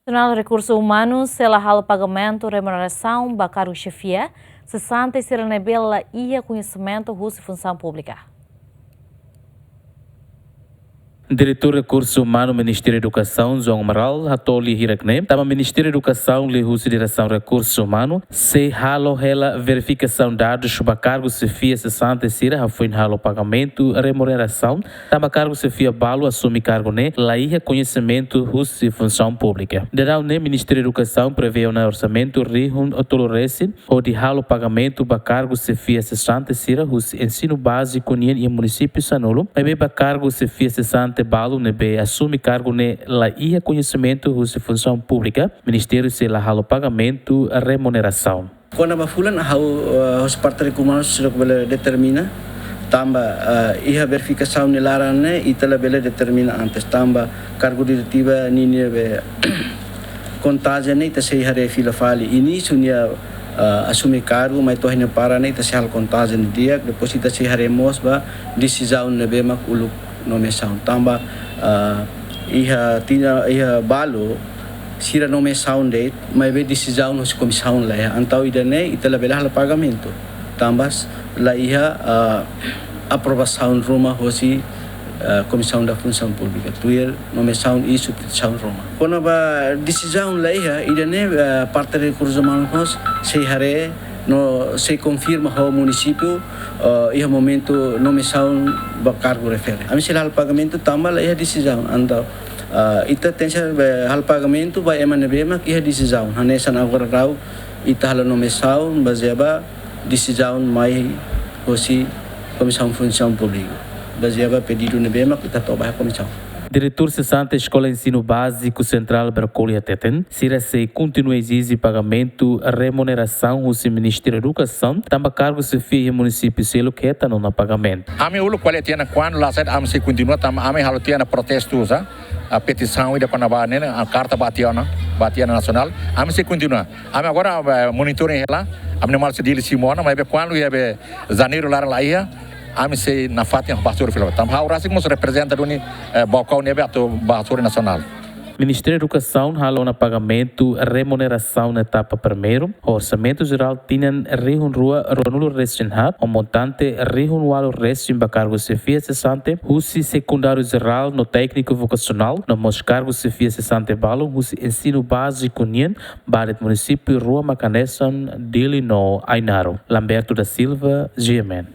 Nacional Recursos Humanos, sela halo pagamento, remuneração, bacaru chefia, 60 serenebela e conhecimento, russo e função pública. Diretor de Recursos Humanos, Ministério da Educação, João Amaral, Hatoli Hirakne, tama Ministério da Educação, lhe Direção de Recursos Humanos, se halo ela verificação de dados sobre cargo se fia 60 sira, foi halo pagamento, remuneração, tama cargo se fia balo, assume cargo ne, lá ia conhecimento, russo e função pública. Derão ne Ministério da Educação prevê no orçamento, rihun otolorese, ou de halo pagamento, ba cargo se fia 60 sira, russo ensino básico e município Sanolo, mas ba cargo se fia 60 balo nebe assume cargo ne la ia conhecimento russo função pública ministério se la halo pagamento a remuneração quando a fulan os parceiros comuns bela determina tamba ia verificação ne larane e tela bela determina antes tamba cargo diretiva ni be contagem ne se hare fila fali ini sunia assume cargo mas torna para ne se hal contagem dia depois ita se hare mos ba decisão ne be mak ulu nomeação tamba ia balo sira nomeação de mas be decisão nos comissão lá então idane itela bela pagamento tambas lá ia aprovação Roma hoje comissão da função pública tuir nomeação e substituição Roma quando a decisão lá ia idane parte de recursos humanos se hare no se confirma ao município e momento nomeação do cargo refere. A mim se hal pagamento também é a decisão. Então, ita tem hal pagamento vai emaneber mas é a decisão. Hanessa agora rau ita hal nomeação baseada decisão mais hoje comissão função pública. Baseada pedido nebe mas ita toba a comissão. Diretor 60 Escola Ensino Básico Central Bercolia Teten, Sira se continua a exigir pagamento, remuneração, o Ministério da Educação, também cargo se fia município selo que está no pagamento. A minha ulu qual é tiana quando lá sai a se continua tam a minha halo tiana protestos a petição e depois na a carta batiana nacional a minha se continua a minha agora monitoring lá a minha mal se dele Simona mas quando ia janeiro lá ia a se na fatia pastor filo tam ha ora se como representa do ni balcão nebe ato pastor nacional. Ministério da Educação halou na pagamento remuneração na etapa primeiro. O orçamento geral tinha rihun rua ronulo restinhat, o montante rihun walo restin bacargo se fia 60, husi secundário geral no técnico vocacional, no mos cargo se fia 60 balo, husi ensino básico nien, baret município Rua Macanessan, dele no Ainaro. Lamberto da Silva, GMN.